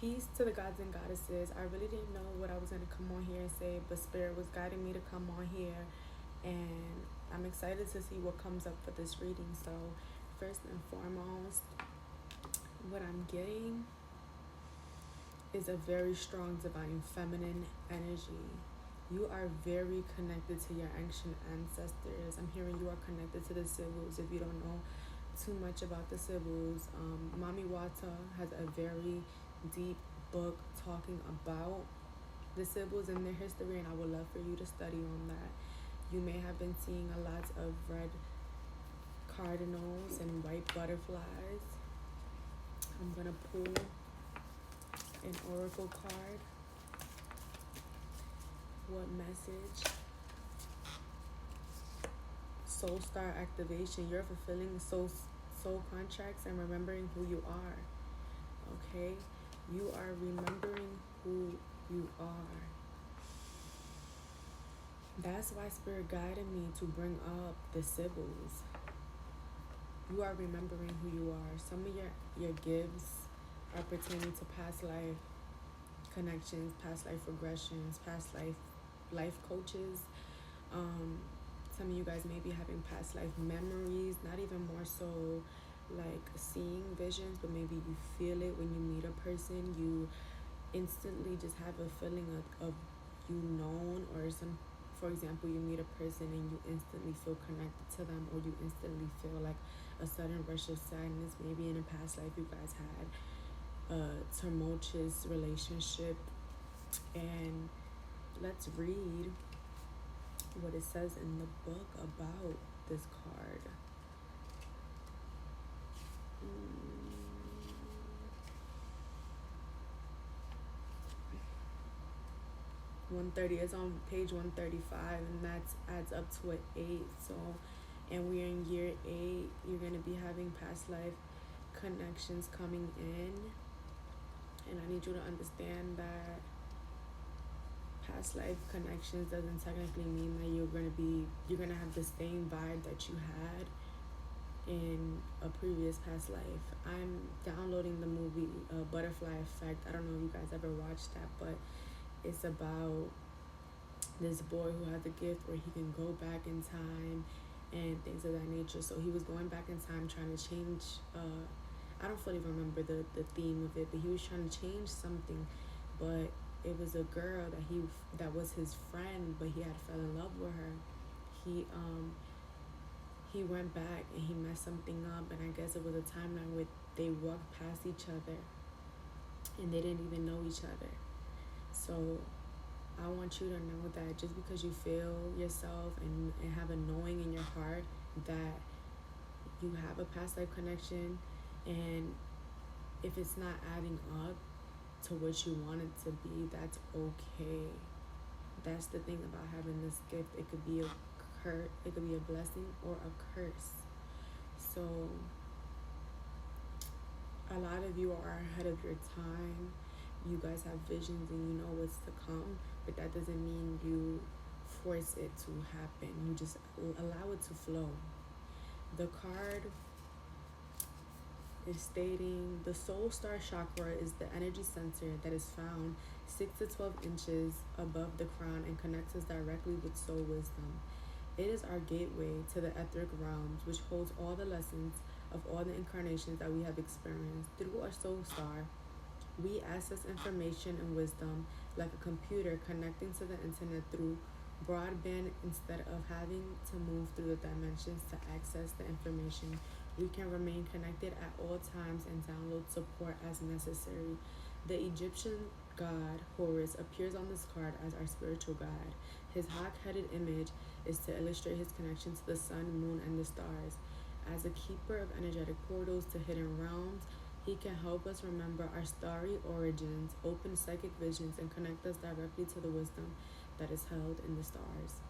Peace to the gods and goddesses. I really didn't know what I was going to come on here and say, but Spirit was guiding me to come on here. And I'm excited to see what comes up for this reading. So, first and foremost, what I'm getting is a very strong divine feminine energy. You are very connected to your ancient ancestors. I'm hearing you are connected to the Sybils. If you don't know too much about the Sybils, Mami Wata has a very deep book talking about the Sybils and their history, and I would love for you to study on that. You may have been seeing a lot of red cardinals and white butterflies. I'm going to pull an oracle card. What message? Soul star activation. You're fulfilling soul contracts and remembering who you are. Okay? You are remembering who you are. That's why Spirit guided me to bring up the Sybils. You are remembering who you are. Some of your gifts are pertaining to past life connections, past life regressions, past life coaches. Some of you guys may be having past life memories, not even more so like seeing visions, but maybe you feel it when you meet a person. You instantly just have a feeling of you known, or some, for example, you meet a person and you instantly feel connected to them, or you instantly feel like a sudden rush of sadness. Maybe in a past life you guys had a tumultuous relationship. And let's read what it says in the book about this card. 130 is on page 135, and that adds up to an 8. So, and we're in year 8. You're going to be having past life connections coming in, and I need you to understand that past life connections doesn't technically mean that you're gonna have the same vibe that you had in a previous past life. I'm downloading the movie Butterfly Effect. I don't know if you guys ever watched that, but it's about this boy who has a gift where he can go back in time and things of that nature. So he was going back in time trying to change, I don't fully remember the theme of it, but he was trying to change something, but it was a girl that was his friend, but he had fell in love with her. He went back and he messed something up, and I guess it was a timeline where they walked past each other and they didn't even know each other. So I want you to know that just because you feel yourself and have a knowing in your heart that you have a past life connection, and if it's not adding up to what you want it to be, that's okay. That's the thing about having this gift. It could be it could be a blessing or a curse. So a lot of you are ahead of your time. You guys have visions and you know what's to come, but that doesn't mean you force it to happen. You just allow it to flow. The card is stating the soul star chakra is the energy center that is found 6 to 12 inches above the crown and connects us directly with soul wisdom. It is our gateway to the etheric realms, which holds all the lessons of all the incarnations that we have experienced. Through our soul star, we access information and wisdom like a computer connecting to the internet through broadband. Instead of having to move through the dimensions to access the information, we can remain connected at all times and download support as necessary. The Egyptian god Horus appears on this card as our spiritual guide. His hawk-headed image is to illustrate his connection to the sun, moon, and the stars. As a keeper of energetic portals to hidden realms, he can help us remember our starry origins, open psychic visions, and connect us directly to the wisdom that is held in the stars.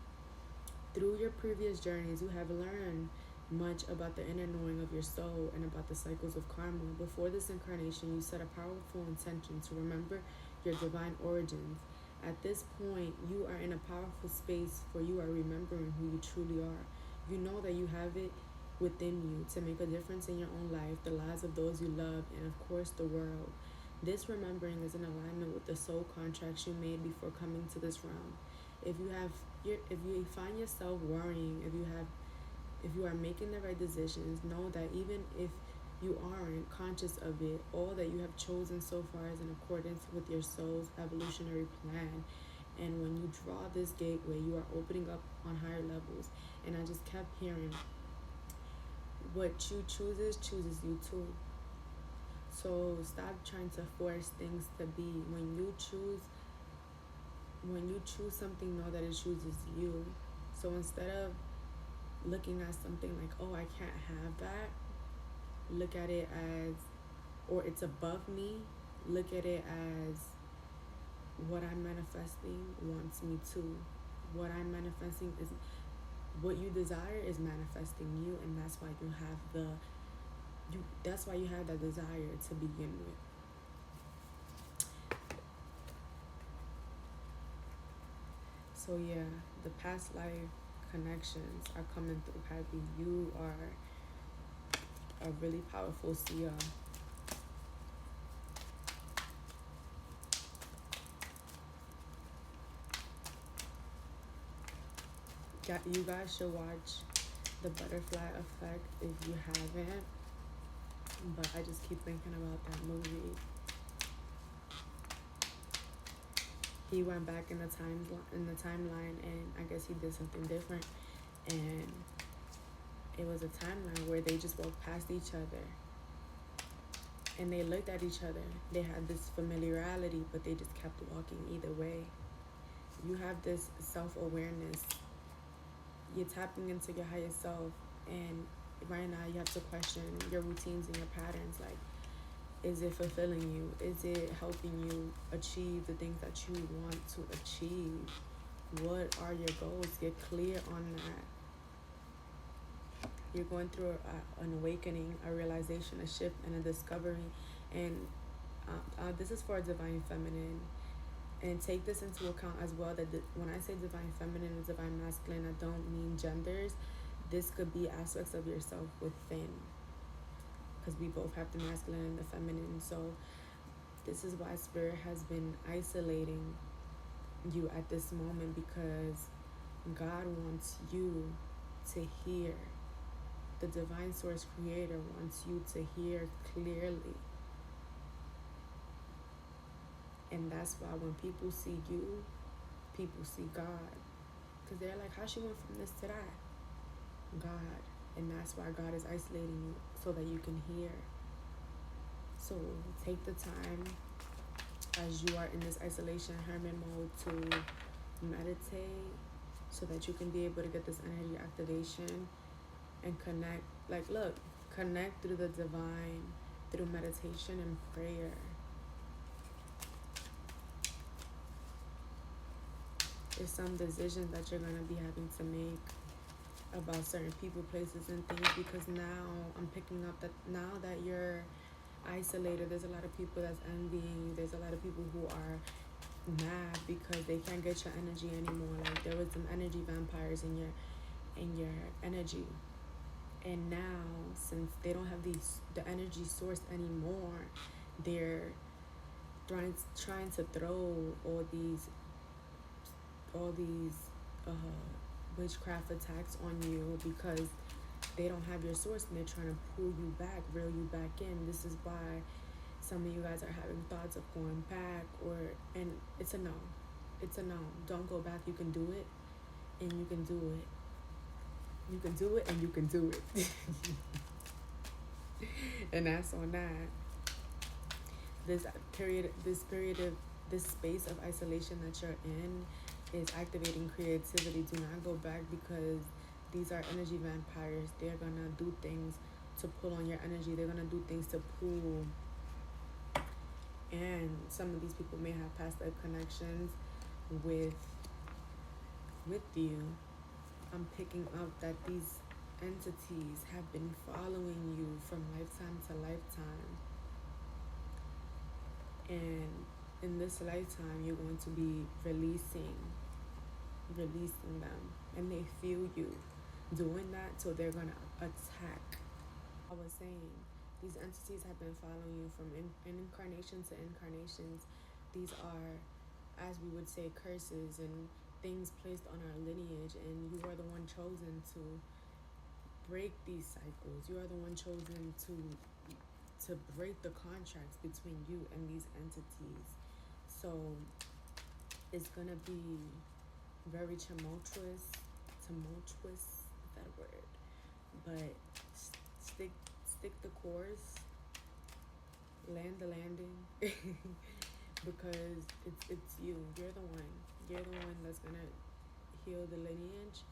Through your previous journeys, you have learned much about the inner knowing of your soul and about the cycles of karma. Before this incarnation, you set a powerful intention to remember your divine origins. At this point, you are in a powerful space, for you are remembering who you truly are. You know that you have it within you to make a difference in your own life, the lives of those you love, and of course the world. This remembering is in alignment with the soul contracts you made before coming to this realm. If you find yourself worrying, if you are making the right decisions, know that even if you aren't conscious of it, all that you have chosen so far is in accordance with your soul's evolutionary plan. And when you draw this gateway, you are opening up on higher levels. And I just kept hearing, what you chooses you too. So stop trying to force things to be. When you choose something, know that it chooses you. So instead of looking at something like, oh, I can't have that, look at it as, or it's above me, look at it as, what I'm manifesting wants me to. What I'm manifesting is, what you desire is manifesting you, and that's why you have that's why you have that desire to begin with. So yeah, the past life connections are coming through, Happy. You are a really powerful seer. You guys should watch The Butterfly Effect if you haven't. But I just keep thinking about that movie. He went back in the timeline, and I guess he did something different. And it was a timeline where they just walked past each other, and they looked at each other. They had this familiarity, but they just kept walking either way. You have this self-awareness. You're tapping into your higher self, and right now you have to question your routines and your patterns. Like, is it fulfilling you? Is it helping you achieve the things that you want to achieve? What are your goals? Get clear on that. You're going through an awakening, a realization, a shift, and a discovery. And this is for divine feminine. And take this into account as well, that when I say divine feminine and divine masculine, I don't mean genders. This could be aspects of yourself within, because we both have the masculine and the feminine. So this is why Spirit has been isolating you at this moment, because God wants you to hear. The divine source creator wants you to hear clearly. And that's why when people see you, people see God. Because they're like, how she went from this to that? God. And that's why God is isolating you, so that you can hear. So take the time as you are in this isolation hermit mode to meditate, so that you can be able to get this energy activation and connect. Like, look, connect through the divine, through meditation and prayer. There's some decisions that you're going to be having to make about certain people, places, and things, because now I'm picking up that now that you're isolated, there's a lot of people that's envying you. There's a lot of people who are mad because they can't get your energy anymore. Like, there was some energy vampires in your energy. And now, since they don't have the energy source anymore, they're trying to throw all these witchcraft attacks on you, because they don't have your source, and they're trying to pull you back, reel you back in. This is why some of you guys are having thoughts of going back, and it's a no. It's a no. Don't go back. You can do it, and you can do it. You can do it, and you can do it. And that's on that. This space of isolation that you're in is activating creativity. Do not go back, because these are energy vampires. They're gonna do things to pull on your energy. They're gonna do things to pull. And some of these people may have past life connections with you. I'm picking up that these entities have been following you from lifetime to lifetime. And in this lifetime, you're going to be releasing them. And they feel you doing that, so they're going to attack. I was saying, These entities have been following you from incarnation to incarnations. These are, as we would say, curses and things placed on our lineage, and you are the one chosen to break these cycles. You are the one chosen to break the contracts between you and these entities. So it's gonna be very tumultuous, is that a word? But stick the course, land the landing, because it's you. You're the one. You're the one that's gonna heal the lineage.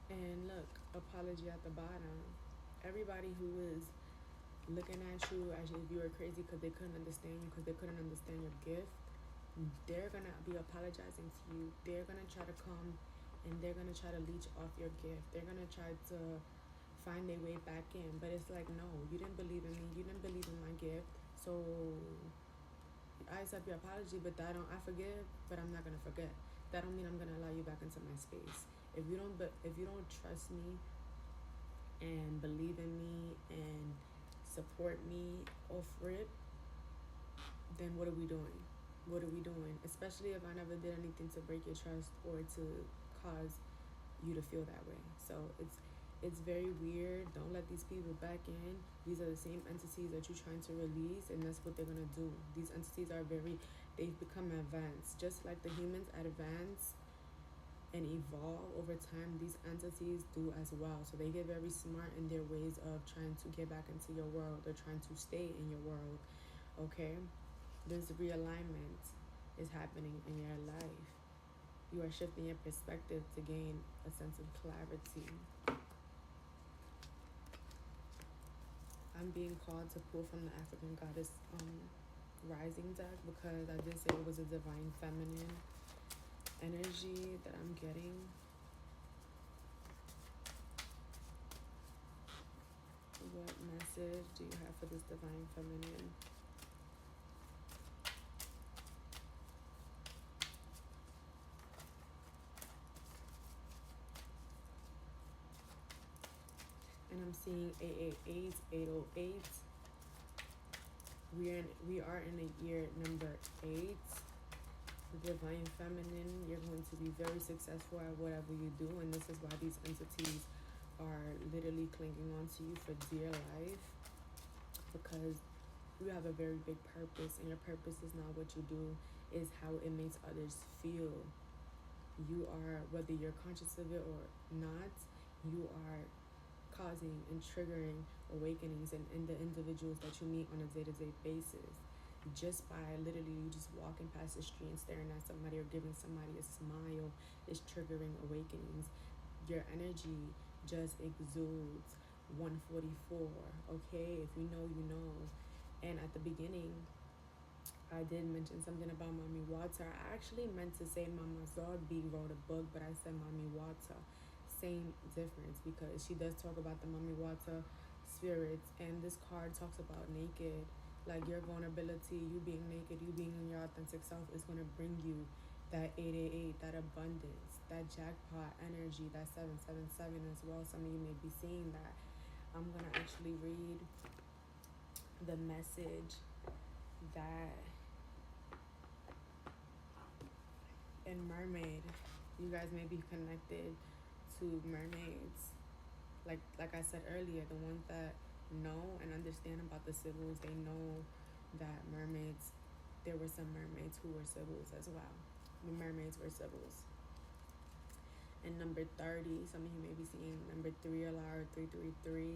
And look, apology at the bottom. Everybody who is looking at you as if you were crazy because they couldn't understand you, because they couldn't understand your gift, they're gonna be apologizing to you. They're gonna try to come and they're gonna try to leech off your gift. They're gonna try to find their way back in. But it's like, no, you didn't believe in me. You didn't believe in my gift. So I accept your apology, but I forgive, but I'm not gonna forget. That don't mean I'm gonna allow you back into my space. If you don't trust me and believe in me and support me off rip, then what are we doing? What are we doing? Especially if I never did anything to break your trust or to cause you to feel that way. So it's very weird. Don't let these people back in. These are the same entities that you're trying to release, and that's what they're gonna do. These entities are they've become advanced. Just like the humans advance and evolve over time, these entities do as well. So they get very smart in their ways of trying to get back into your world or trying to stay in your world. Okay? This realignment is happening in your life. You are shifting your perspective to gain a sense of clarity. I'm being called to pull from the African Goddess Rising deck because I did say it was a divine feminine energy that I'm getting. What message do you have for this divine feminine? And I'm seeing 888, 808. We are in the year number 8. The divine feminine, you're going to be very successful at whatever you do, and this is why these entities are literally clinging on to you for dear life, because you have a very big purpose, and your purpose is not what you do, is how it makes others feel. You are, whether you're conscious of it or not, you are causing and triggering awakenings in the individuals that you meet on a day-to-day basis. Just by literally you just walking past the street and staring at somebody or giving somebody a smile is triggering awakenings. Your energy just exudes 144. Okay, if you know, you know. And at the beginning, I did mention something about Mami Water. I actually meant to say Mama Zogby wrote a book, but I said Mami Water. Same difference, because she does talk about the Mami Water spirits, and this card talks about naked. Like your vulnerability, you being naked, you being in your authentic self is going to bring you that 888, that abundance, that jackpot energy, that 777 as well. Some of you may be seeing that. I'm going to actually read the message that in Mermaid, you guys may be connected to mermaids. Like I said earlier, the ones that know and understand about the Sybils, they know that mermaids, there were some mermaids who were Sybils as well. The mermaids were Sybils. And number 30, some of you may be seeing number 3 a lot, or 333.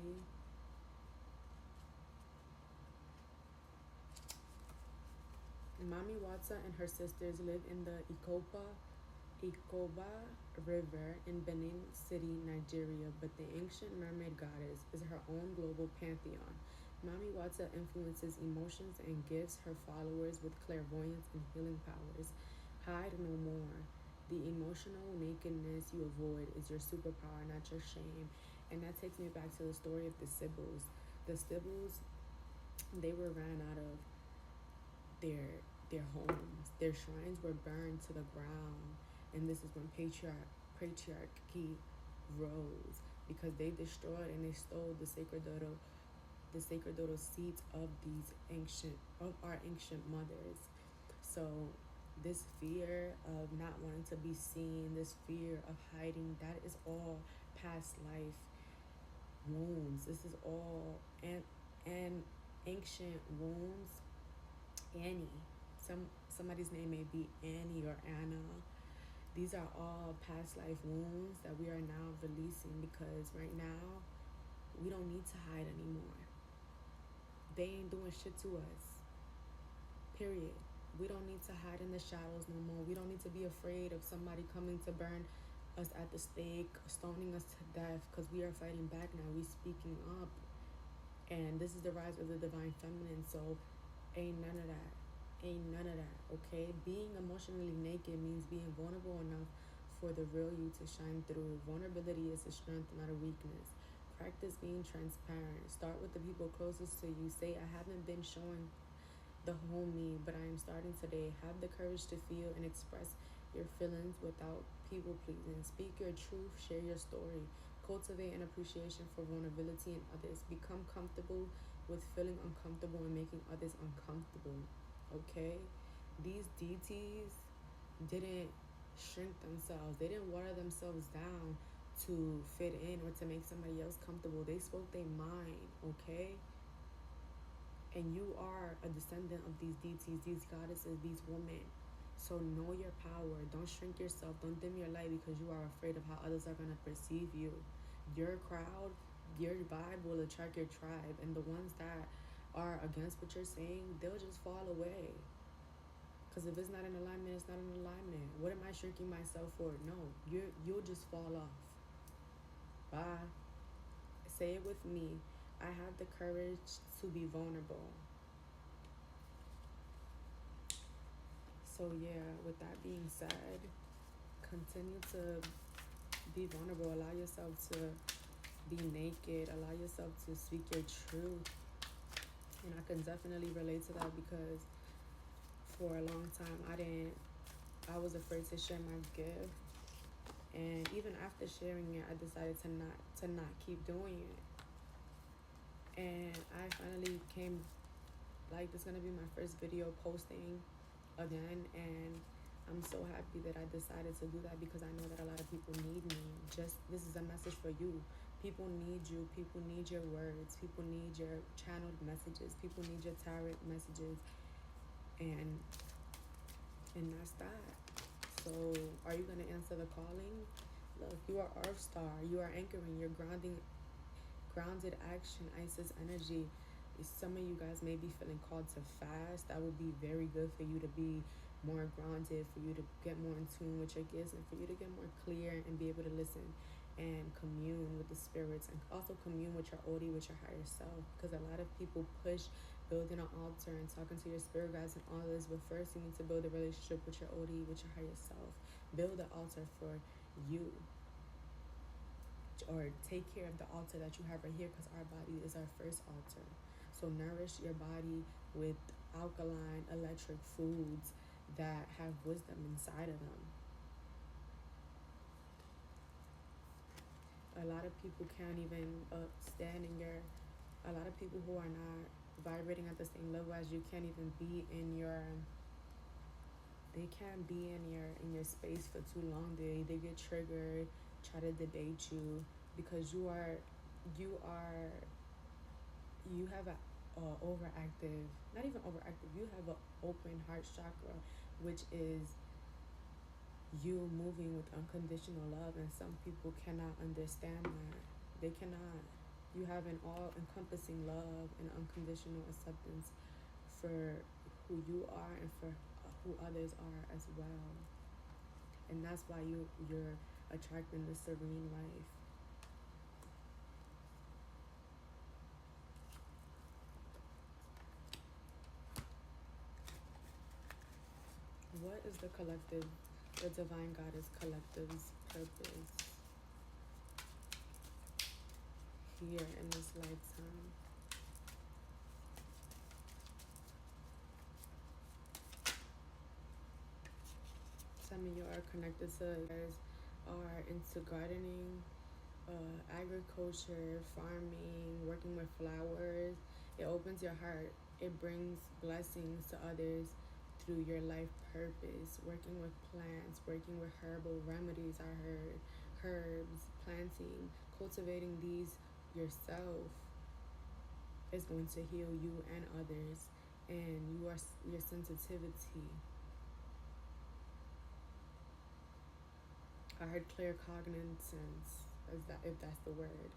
Mami Watsa and her sisters live in the Ikoba River in Benin City, Nigeria, but the ancient mermaid goddess is her own global pantheon. Mami Watsa influences emotions and gives her followers with clairvoyance and healing powers. Hide no more. The emotional nakedness you avoid is your superpower, not your shame. And that takes me back to the story of the Sybils. The Sybils, they were ran out of their homes. Their shrines were burned to the ground, and this is when patriarchy rose, because they destroyed and they stole the the sacerdotal seats of our ancient mothers. So this fear of not wanting to be seen, this fear of hiding, that is all past life wounds. This is all and ancient wounds. Annie, somebody's name may be Annie or Anna. These are all past life wounds that we are now releasing, because right now we don't need to hide anymore. They ain't doing shit to us. Period. We don't need to hide in the shadows no more. We don't need to be afraid of somebody coming to burn us at the stake, stoning us to death, because we are fighting back now. We speaking up. And this is the rise of the divine feminine. So ain't none of that. Ain't none of that, okay? Being emotionally naked means being vulnerable enough for the real you to shine through. Vulnerability is a strength, not a weakness. Practice being transparent. Start with the people closest to you. Say, I haven't been showing the whole me, but I am starting today. Have the courage to feel and express your feelings without people pleasing. Speak your truth, share your story. Cultivate an appreciation for vulnerability in others. Become comfortable with feeling uncomfortable and making others uncomfortable. Okay? These DTs didn't shrink themselves. They didn't water themselves down to fit in or to make somebody else comfortable. They spoke their mind, okay? And you are a descendant of these deities, these goddesses, these women. So know your power. Don't shrink yourself. Don't dim your light because you are afraid of how others are going to perceive you. Your crowd, your vibe will attract your tribe. And the ones that are against what you're saying, they'll just fall away. Because if it's not in alignment, it's not in alignment. What am I shrinking myself for? No, you'll just fall off. Bye. Say it with me. I have the courage to be vulnerable. So yeah, with that being said, continue to be vulnerable. Allow yourself to be naked. Allow yourself to speak your truth. And I can definitely relate to that, because for a long time I was afraid to share my gift. And even after sharing it, I decided to not keep doing it. And I finally came, like, this is gonna be my first video posting again, and I'm so happy that I decided to do that, because I know that a lot of people need me. Just, this is a message for you. People need you. People need your words. People need your channeled messages. People need your tarot messages. And that's that. So are you going to answer the calling? Look, you are Earth Star. You are anchoring. You're grounded action, Isis energy. Some of you guys may be feeling called to fast. That would be very good for you to be more grounded, for you to get more in tune with your gifts, and for you to get more clear and be able to listen and commune with the spirits, and also commune with your Odie, with your higher self. Because a lot of people push building an altar and talking to your spirit guides and all this, but first you need to build a relationship with your Odie, with your higher self. Build an altar for you, or take care of the altar that you have right here, because our body is our first altar. So nourish your body with alkaline, electric foods that have wisdom inside of them. A lot of people can't even stand in your, a lot of people who are not vibrating at the same level as you can't even be in your, they can't be in your space for too long. They get triggered, try to debate you, because you have a overactive, not even overactive, you have an open heart chakra, which is you moving with unconditional love, and some people cannot understand that. They cannot. You have an all-encompassing love and unconditional acceptance for who you are and for who others are as well. And that's why you're attracting the serene life. What is the collective, the divine goddess collective's purpose here in this lifetime? Some of you are connected to, you guys are into gardening, agriculture, farming, working with flowers. It opens your heart. It brings blessings to others through your life purpose. Working with plants, working with herbal remedies, I heard, herbs, planting, cultivating these yourself is going to heal you and others, and your sensitivity. I heard claircognizance, is that, if that's the word.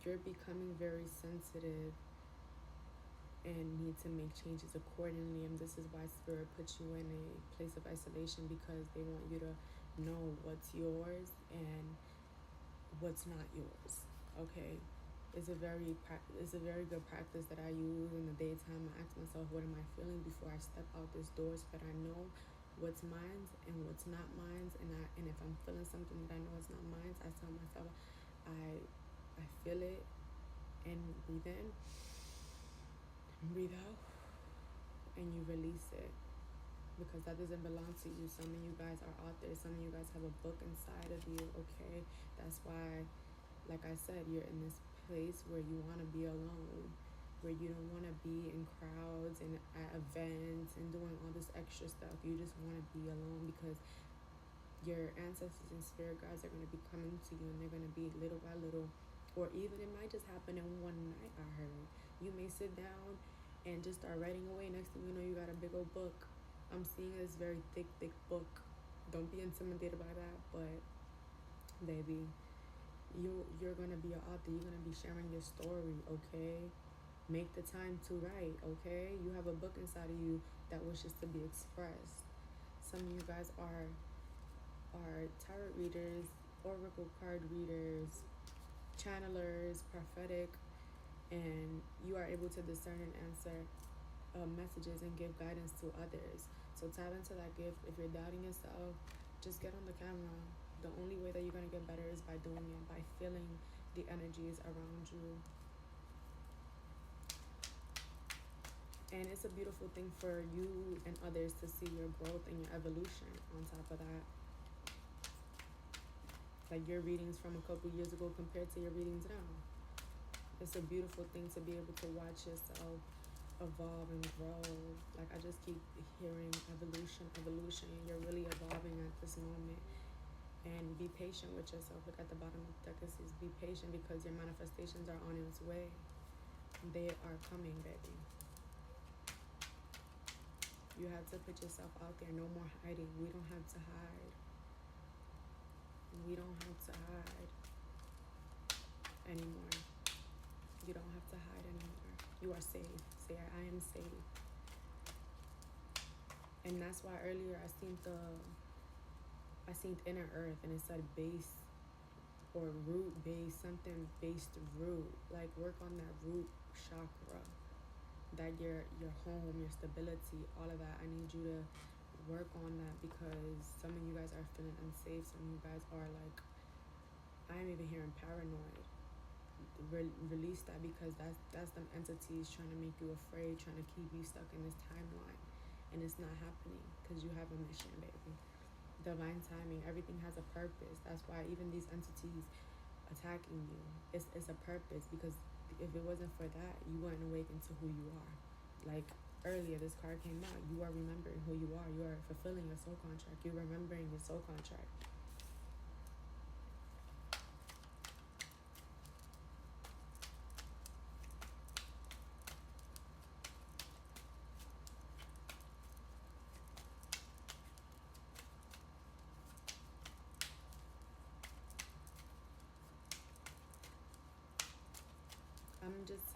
You're becoming very sensitive and need to make changes accordingly, and this is why spirit puts you in a place of isolation, because they want you to know what's yours and what's not yours. Okay, it's a very good practice that I use in the daytime. I ask myself, what am I feeling before I step out this door, so that I know what's mine and what's not mine. And if I'm feeling something that I know is not mine, I tell myself, I feel it, and breathe in, breathe out, and you release it, because that doesn't belong to you. Some of you guys are authors. Some of you guys have a book inside of you. Okay, that's why, like I said, you're in this place where you want to be alone, where you don't want to be in crowds and at events and doing all this extra stuff. You just want to be alone, because your ancestors and spirit guides are going to be coming to you, and they're going to be little by little, or even it might just happen in one night. I heard you may sit down and just start writing away. Next thing you know, you got a big old book. I'm seeing this very thick book. Don't be intimidated by that, but baby, you're gonna be an author. You're gonna be sharing your story. Okay, make the time to write. Okay, you have a book inside of you that wishes to be expressed. Some of you guys are tarot readers, oracle card readers, channelers, prophetic, and you are able to discern and answer messages and give guidance to others. So tap into that gift. If you're doubting yourself, just get on the camera. The only way that you're going to get better is by doing it, by feeling the energies around you. And it's a beautiful thing for you and others to see your growth and your evolution on top of that. Like your readings from a couple years ago compared to your readings now. It's a beautiful thing to be able to watch yourself evolve and grow. Like I just keep hearing evolution. You're really evolving at this moment. And be patient with yourself. Look at the bottom of the deck. It says be patient, because your manifestations are on its way. They are coming, baby. You have to put yourself out there. No more hiding. We don't have to hide. We don't have to hide anymore. You don't have to hide anymore. You are safe. Say, I am safe. And that's why earlier I seen inner earth, and it said base or root base, something based root. Like work on that root chakra. That your home, your stability, all of that. I need you to work on that, because some of you guys are feeling unsafe. Some of you guys are like, I'm even hearing paranoid. Release that, because that's them entities trying to make you afraid, trying to keep you stuck in this timeline, and it's not happening, because you have a mission, baby. Divine timing. Everything has a purpose. That's why even these entities attacking you, it's a purpose, because if it wasn't for that, you wouldn't awaken to who you are. Like earlier, this card came out. You are remembering who you are. You are fulfilling your soul contract. You're remembering your soul contract.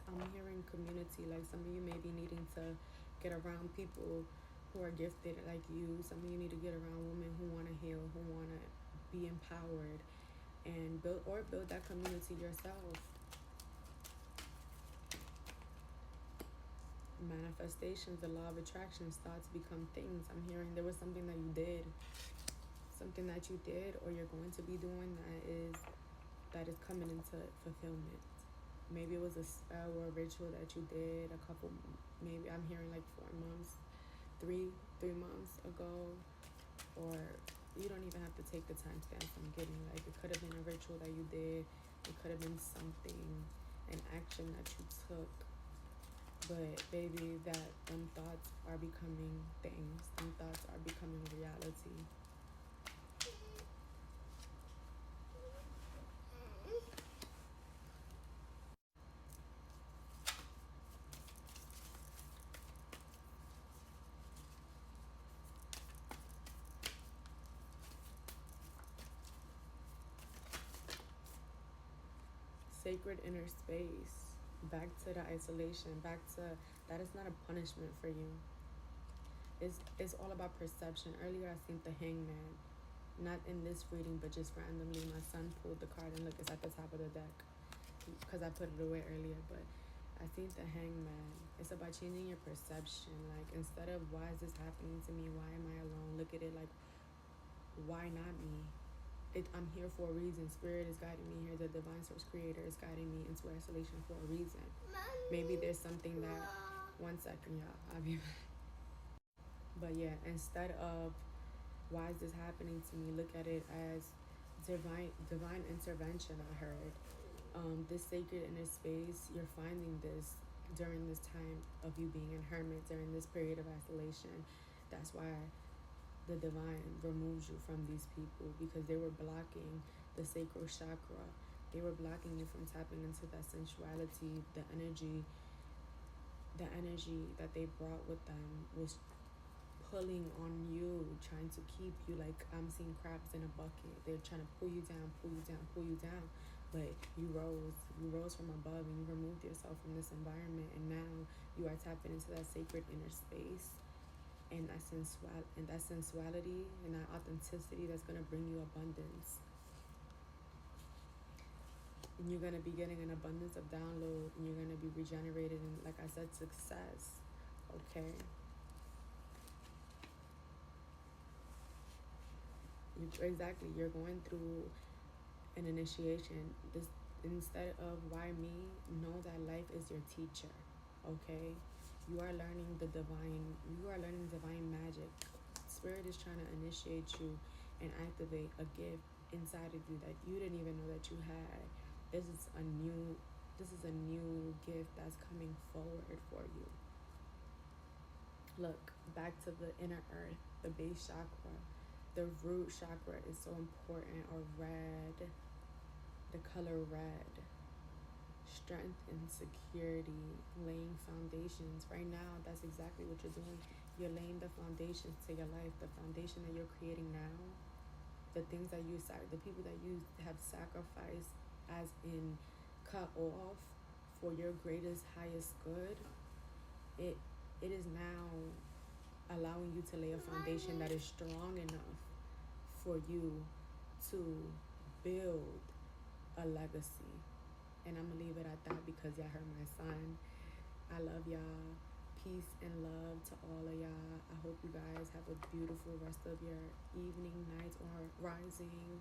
I'm hearing community. Like some of you may be needing to get around people who are gifted like you. Some of you need to get around women who want to heal, who want to be empowered, and build that community yourself. Manifestations, the law of attraction, thoughts become things. I'm hearing there was something that you did, or you're going to be doing that is coming into fulfillment. Maybe it was a spell or a ritual that you did a couple, maybe I'm hearing like 4 months, three months ago, or you don't even have to take the timestamps I'm getting. Like it could have been a ritual that you did It could have been something, an action that you took. But baby, that them thoughts are becoming things. Them thoughts are becoming reality. Sacred inner space. Back to the isolation. Back to that is not a punishment for you. It's all about perception. Earlier I seen the hangman. Not in this reading, but just randomly my son pulled the card and look, it's at the top of the deck. Because I put it away earlier, but I think the hangman. It's about changing your perception. Like, instead of why is this happening to me? Why am I alone? Look at it like, why not me? I'm here for a reason. Spirit is guiding me here. The divine source creator is guiding me into isolation for a reason. Maybe there's something that. One second, y'all. I'll be back. But yeah, instead of why is this happening to me, look at it as divine intervention. I heard this sacred inner space. You're finding this during this time of you being in hermit, during this period of isolation. That's why the divine removes you from these people, because they were blocking the sacral chakra. They were blocking you from tapping into that sensuality. The energy that they brought with them was pulling on you, trying to keep you, like I'm seeing crabs in a bucket. They're trying to pull you down, pull you down, pull you down. But you rose from above, and you removed yourself from this environment, and now you are tapping into that sacred inner space, and that sensuality and that authenticity that's gonna bring you abundance. And you're gonna be getting an abundance of download, and you're gonna be regenerated, and like I said, success. Okay. Exactly. You're going through an initiation. This, instead of why me, know that life is your teacher. Okay. You are learning the divine. You are learning divine magic. Spirit is trying to initiate you and activate a gift inside of you that you didn't even know that you had. This is a new. This is a new gift that's coming forward for you. Look, back to the inner earth, the base chakra. The root chakra is so important, or red, the color red. Strength and security, laying foundations. Right now, that's exactly what you're doing. You're laying the foundations to your life, the foundation that you're creating now, the things that the people that you have sacrificed, as in cut off for your greatest, highest good. It is now allowing you to lay a foundation that is strong enough for you to build a legacy. And I'm gonna leave it at that, because y'all heard my son. I love y'all. Peace and love to all of y'all. I hope you guys have a beautiful rest of your evening, night, or rising.